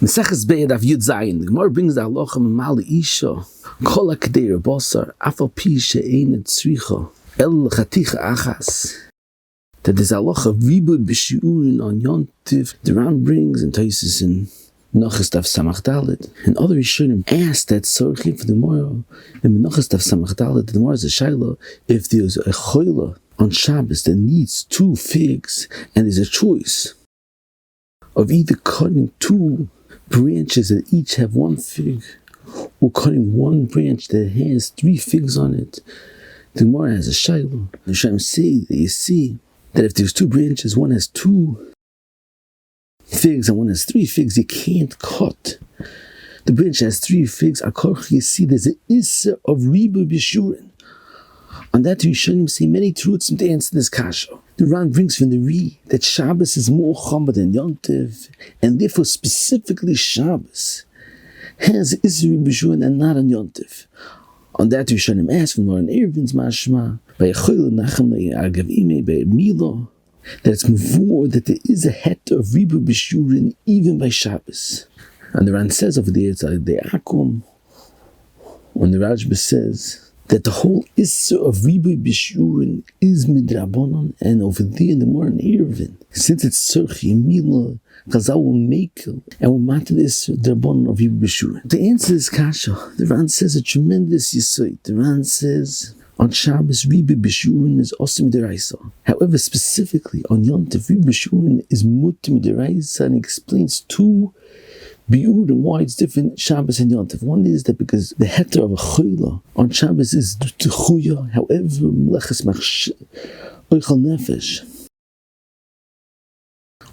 Beitzah daf the Gemara brings the halacha mal isha kol hakdei basar afal pi she'ein tzricha el chaticha achas. That there's halacha Ribui Bishiurim on Yontif. The Ran brings and Taisus in Beitzah daf samach dalet. And other Rishonim asked that sorchi for the Gemara in Beitzah daf samach dalet. The Gemara is a shaila if there's a choila on Shabbos that needs 2 figs and there's a choice of either cutting 2 branches that each have 1 fig, or cutting 1 branch that has 3 figs on it. The Gemara has a shaila. The Shem say that you see that if there's 2 branches, one has 2 figs and one has 3 figs, you can't cut. The branch has 3 figs. You see there's an issa of Ribui Bishiurim. On that, we shouldn't say many truths to answer this kasha. The Ran brings from the Ri that Shabbos is more chomer than Yontiv, and therefore specifically Shabbos has Ribui Bishiurim and not on Yontiv. On that, we shouldn't ask from Lauren Ervin's mashma by Milo that it's more that there is a heter of Ribui Bishiurim even by Shabbos. And the Ran says over there, it's the Akum, when the Rajba says that the whole issa of Ribui Bishiurim is midrabanan, and over there in the Moran Eruvin, since it's Tzorchi Mila, Chazal will make and will matter this drabanan of Ribui Bishiurim. To answer this kasha, the Ran says a tremendous yesod. The Ran says on Shabbos Ribui Bishiurim is osem deraisa. However, specifically on Yontif, Ribui Bishiurim is mutter deraisa, and he explains 2 biur and why it's different Shabbos and Yontif. One is that because the heter of a chayla on Shabbos is techuya, however meleches oichal nefesh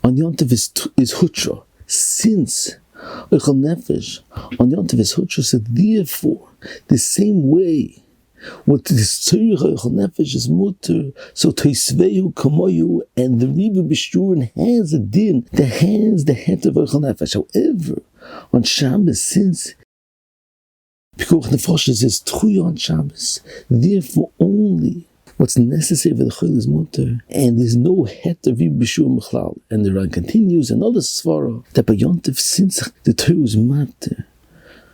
on Yontif is hutra. Since oichal nefesh on Yontif is hutra, so therefore the same way what this tzorich oichal nefesh is mutter, so toisvehu kamoyu, and the Ribui Bishiurim has a din that has the heter of oichal nefesh. However, on Shabbos, since Pikuach Nefashos is Tchuya on Shabbos, therefore only what's necessary for the Chol is mutter, and there's no het of Ribui Bishiurim B'chlal. And the Ran continues another svara that by Yontif, since the Torah is matter,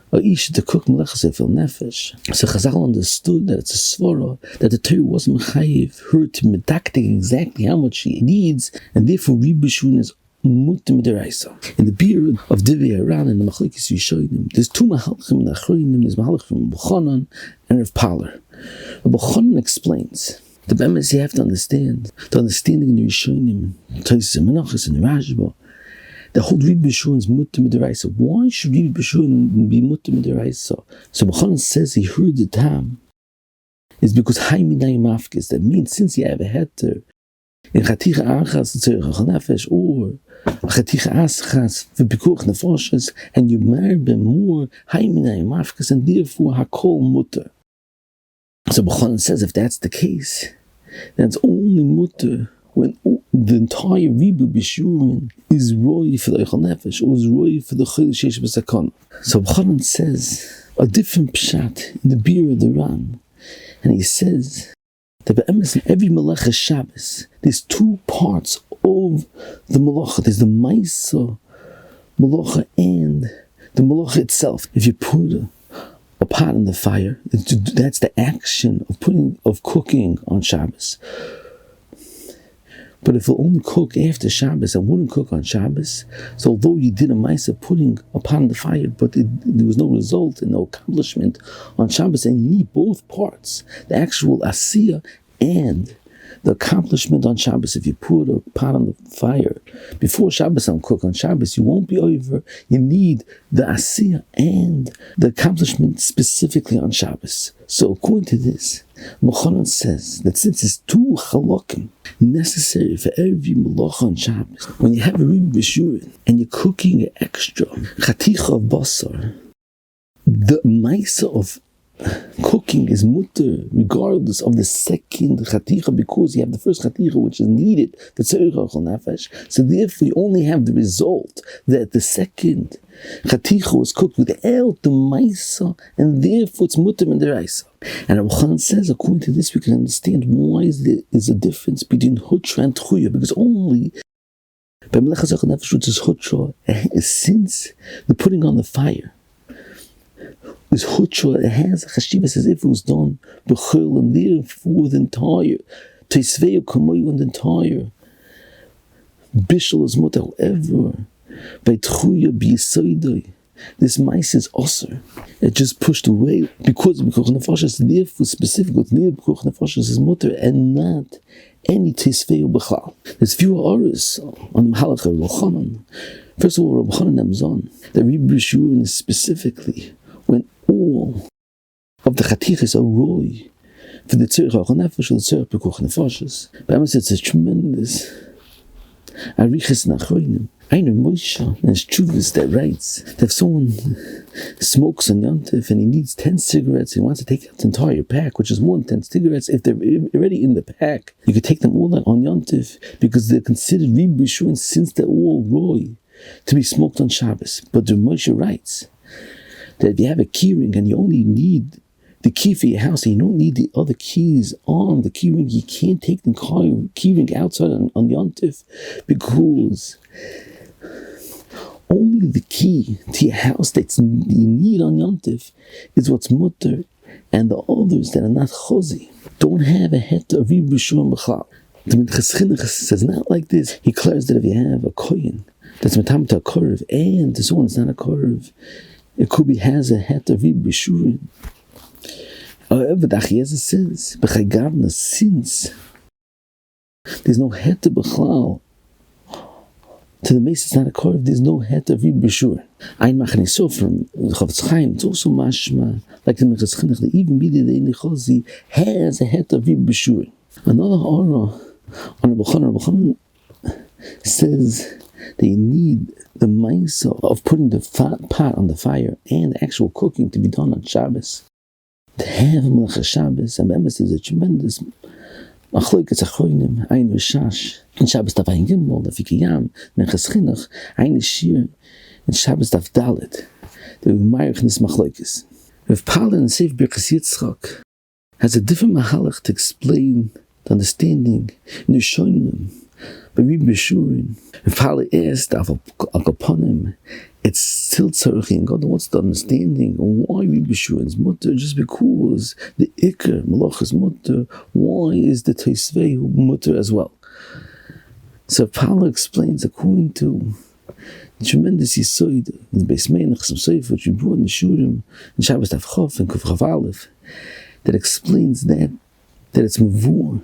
or Isha to cook melechas efil nefesh, so Chazal understood that it's a svara that the Torah wasn't mechayiv her to medaktik exactly how much she needs, and therefore Ribui Bishiurim is mutter midiraisa. In the period of Divya Aran and the Machlekes Yishonim, there's 2 mahalchim in the Achronim. There's mahalchim B'chanan and Rav Paler. B'chanan explains the bemes you have to understand the understanding in the Yishonim, Taisus and Menachos and the Rajba. The whole Ribui Bishiurim is mutter midiraisa. Why should Ribui Bishiurim be mutter midiraisa? So B'chanan says he heard the tam is because Haiminai Mafkes. That means since you have a heter in Chaticha Achas Tzorich Nefesh or Chaticha Achas v'Pikuach Nefashos, and you marry them more Haiminai Mafkes, and therefore Hakol Mutter. So B'chanan says if that's the case, then it's only mutter when the entire Ribui Bishiurim is roi for the Oichal Nefesh or is roi for the Chol Sheish B'Sakana. So B'chanan says a different pshat in the beer of the Ran, and he says that every Melacha Shabbos, there's 2 parts of the Melacha. There's the Maisa Melacha and the Melacha itself. If you put a pot in the fire, that's the action of cooking on Shabbos. But if it'll only cook after Shabbos and wouldn't cook on Shabbos, so although you did a Maisa putting a pot in the fire, but there was no result and no accomplishment on Shabbos, and you need both parts, the actual Asiyah and the accomplishment on Shabbos. If you put a pot on the fire before Shabbos and cook on Shabbos, you won't be over. You need the Asiyah and the accomplishment specifically on Shabbos. So according to this, B'chanan says that since it's 2 halakim necessary for every malacha on Shabbos, when you have a Ribui Bishiurim and you're cooking an extra chaticha of basar, the maisa of cooking is mutter regardless of the second chaticha, because you have the first chaticha which is needed for tzorich oichal nefesh. So therefore you only have the result that the second chaticha was cooked without the maisa, and therefore it's mutter midiraisa. And Rabbi Chanan says, according to this, we can understand why there is a difference between hutra and tchuya, because only By Melechas Eichel Nefesh, which is Hutra, since the putting on the fire, is Hutra, it has a chashivas as if it was done b'chol, and therefore the entire Teisvei Kamoy and the entire Bishul is mutter. However, by Tchuya B'Yisoidoi, this mice is osir. It just pushed away because Nefesh is therefore specific with because Nefesh is mutter and not any Teisvei B'chal. There's fewer auras on the Mahalacha Rochanan. First of all, Rochanan Namzon, the Ribui Bishiurim is specifically when all of the chatichas are roy for the tzirich ha'achal nefesh or the tzirich pekuch nefeshes. But it's a tremendous arichas nachroinim. I know Moshe and his chuvas that writes that if someone smokes on Yontif and he needs 10 cigarettes and he wants to take out the entire pack, which is more than 10 cigarettes, if they're already in the pack, you could take them all out on Yontif because they're considered Ribui Bishiurim since they're all roy to be smoked on Shabbos. But the Moshe writes that if you have a key ring and you only need the key for your house and you don't need the other keys on the key ring, you can't take the key ring outside on Yontif because only the key to your house that you need on Yontif is what's mutter, and the others that are not chosi don't have a het of Ribui Bishiurim b'chal. The Minchas Chinuch says not like this. He declares that if you have a kohen that's metam to a korv and this one is not a korv, it could be has a het of Ribui Bishiurim. However, the Achiezer says, B'chai since there's no het of B'chlal, to the Mace it's not a korv, there's no het of Ribui Bishiurim. Ein Machane so from Chavetz Chaim, it's also mashma, like the Minchas Chinuch, that even Bidi the Inichosi has a het of Ribui Bishiurim. Another aura on Rabbi Chanan says that you need the ma'isa of putting the pot on the fire and the actual cooking to be done on Shabbos. To have a Melech Shabbos, and Be'emes is a tremendous Achloikas Achroinim, Ein Rishash, and Shabbos daf Ein Gimel, the Fikiyam, Minchas Chinuch, Ein Shir, and Shabbos daf Dalet, the Umayach Nis Machloikas. Rav Pala and Seif Birkas Yitzchak has a different mahalach to explain the understanding in the Shonim. By Ribui Bishiurim, if Pala asked Al Kaponim, it's still tzarich in God. What's the understanding why Ribui Bishiurim is mutter? Just because the Iker Malach is mutter, why is the Teisvei mutter as well? So Pala explains according to the tremendous yisoid in the Beis Menach, some seif which we brought in the Shurim in Shabbos daf Chof and Kuf Chav Aleph, that explains that it's mavur.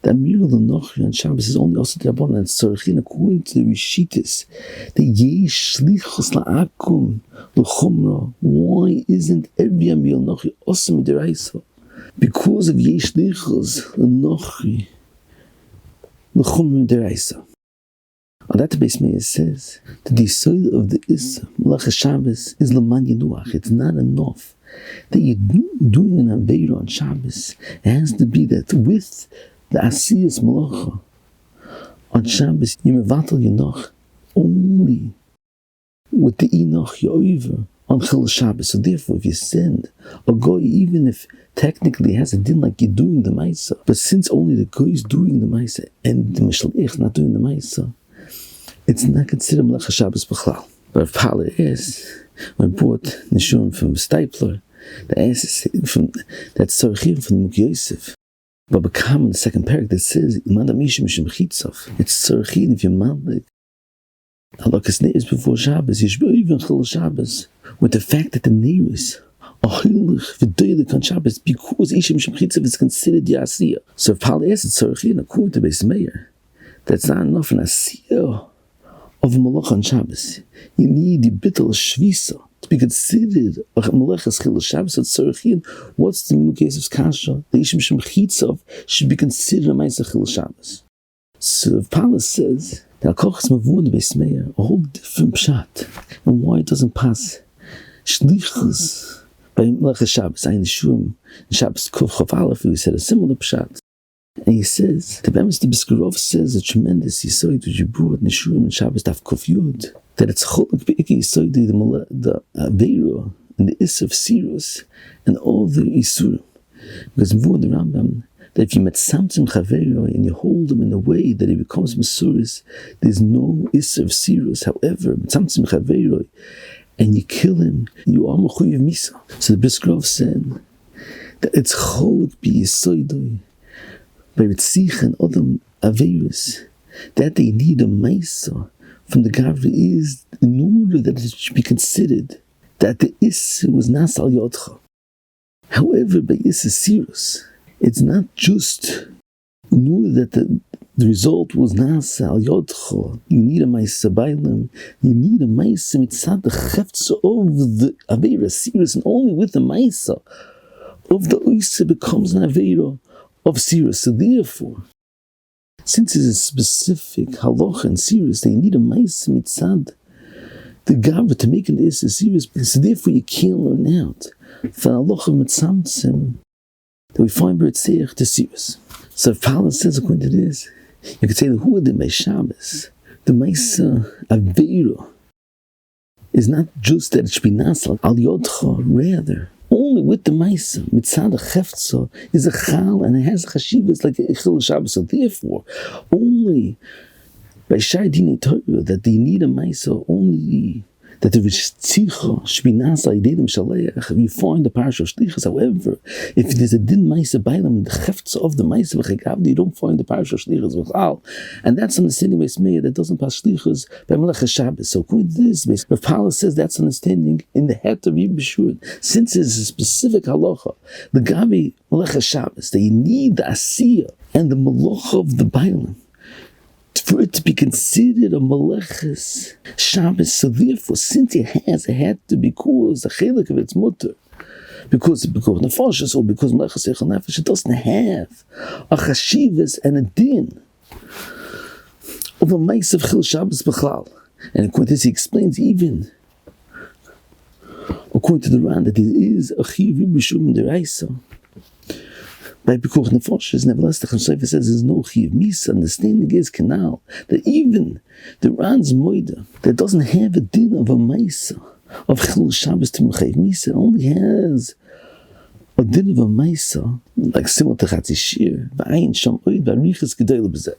The Amir L'Nochri on Shabbos is only also the Rabbanan and Tzarichin according to the Rishitis. The Yesh Shlichus La'akum L'Chumra. Why isn't every Amir L'Nochri also Midiraisa? Because of Yesh Shlichus L'Nochri L'Chumra Midiraisa. On that Beis Meir says that the soil of the Issa Melech Shabbos is L'man Yeduach. It's not enough that you're doing an Aveira on Shabbos. It has to be that with the Asiyas Malacha on Shabbos, you mevatel Yenoch only with the Enoch Yoiver on Chil Shabbos. So therefore, if you send a goy, even if technically it has a din like you're doing the Maisa, but since only the goy is doing the Maisa and the Mishleich not doing the Maisa, it's not considered Melech Shabbos B'chlal. But if Pala is, when I brought Nishurim from Stipler, the answer from that Tzarechim from Muk Yosef. But become in the second parak that says it's tzarichin if you're malik halakas neiros before Shabbos, you should be even chil Shabbos with the fact that the neiros are hilich v'doilik on Shabbos because ishim shemchitzav is considered the asiyah. So if Pala is tzarichin according to Beis Meir, that's not enough an asiyah of a malach on Shabbos. You need the bittul shvisa to be considered a Melechas Chil Shabbos at Tzarichin. What's the case of Kasha? The Ishim Shem Chitzav should be considered a Ma'aseh Chil Shabbos. So if Pala says that Al Kochas Mavur in the Beis Meir, a whole different pshat, and why it doesn't pass Shlichus by Melechas Shabbos, Ein Shurim, Shabbos Kuf Chav Aleph, we said a similar pshat. And he says, the Bemis the Biskarov says a tremendous yisoid which you brought in Shurim and Shabbos Daf Kuf Yud, that it's cholak be'iki yisoid the Aveira and the Issa of Sirus and all the Isurim. Because before the Rambam, that if you met Samsim Chaveroi and you hold him in a way that he becomes Masuris, there's no Isser of Sirus. However, Samsim Chaveroi, and you kill him, you are Mechuyev Misa. So the Bisgrov said that it's Cholok B'Yisoidoi, by Ritzich and Odom Averis, that they need a Maisa from the Gavri is in order that it should be considered that the Isser was Nasal Yodcha. However, by Isser Sirus, it's not just in order that the result was Nasal Yodcha. You need a Maisa Bailam, you need a Maisa Mitzad the Cheftza of the Aveira Sirus, and only with the Maisa of the Oisa becomes an Aveira of Sirus. So therefore, since it's a specific halacha and Sirus, they need a Maisa Mitzad the Gavra to make an Isser Sirus. So therefore, you can't learn out for halacha Mitzamtzim that we find B'Ritzich to Sirus. So if Paula says according to this, you could say the who the Shabbos, the Maisa Aveira is not just that it should be Nasal Al Yodcha, rather only with the Maisa Mitzad Cheftza is a Chal and it has Chashivas like a Ichil Shabbos. So therefore, only by Shai Dinei Torah that they need a Maisa, only that the Ritzicha should be Nasa Yidedim Shaleach. You find the Parasha of Shlichus. However, if there's a Din Maisa Bailam, the Cheftza of the Maisa V'Chegavdi, you don't find the Parasha of Shlichus V'Chal. And that's understanding by Smeir that doesn't pass Shlichus by Melech Shabbos. So according to this, Rav Pala says that's understanding in the head of Ribui Bishiurim. Since it's a specific halacha, the Gabi Melech Shabbos, that you need the Asiyah and the Melacha of the Bailam for it to be considered a Meleches Shabbos. So therefore, since it had to be caused a chelik of its mutter, because nefashos or because Meleches Eichel Nefesh, it doesn't have a chashivas and a din of a Meis of Chil Shabbos B'chlal. And according to this, he explains even according to the Ran that there is a Ribui Bishiurim Deraisa. By Pikuach Nefashos, nevertheless, the Chaim says there's no Chiv Misa. Understanding is canal that even the Ran's Moida that doesn't have a din of a Maisa of Chil Shabbos to Mechayiv Misa, only has a din of a Maisa like similar to Chatzis Shir, V'ayin Sham Oid V'arichas Gedol B'zeh.